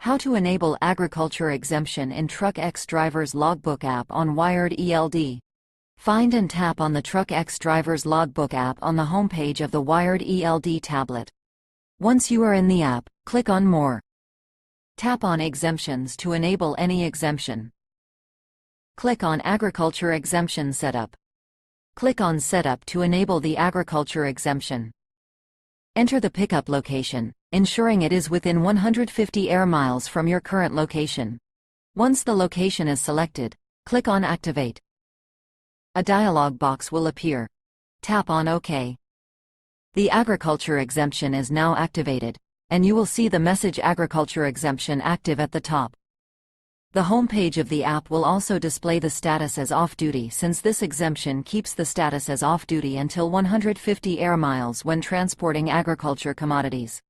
How to enable agriculture exemption in TruckX driver's logbook app on wired ELD. Find and tap on the TruckX driver's logbook app on the homepage of the wired ELD tablet. Once you are in the app, click on More. Tap on Exemptions to enable any exemption. Click on Agriculture Exemption Setup. Click on Setup to enable the agriculture exemption. Enter the pickup location, ensuring it is within 150 air miles from your current location. Once the location is selected, click on Activate. A dialog box will appear. Tap on OK. The agriculture exemption is now activated, and you will see the message Agriculture Exemption active at the top. The home page of the app will also display the status as off-duty, since this exemption keeps the status as off-duty until 150 air miles when transporting agriculture commodities.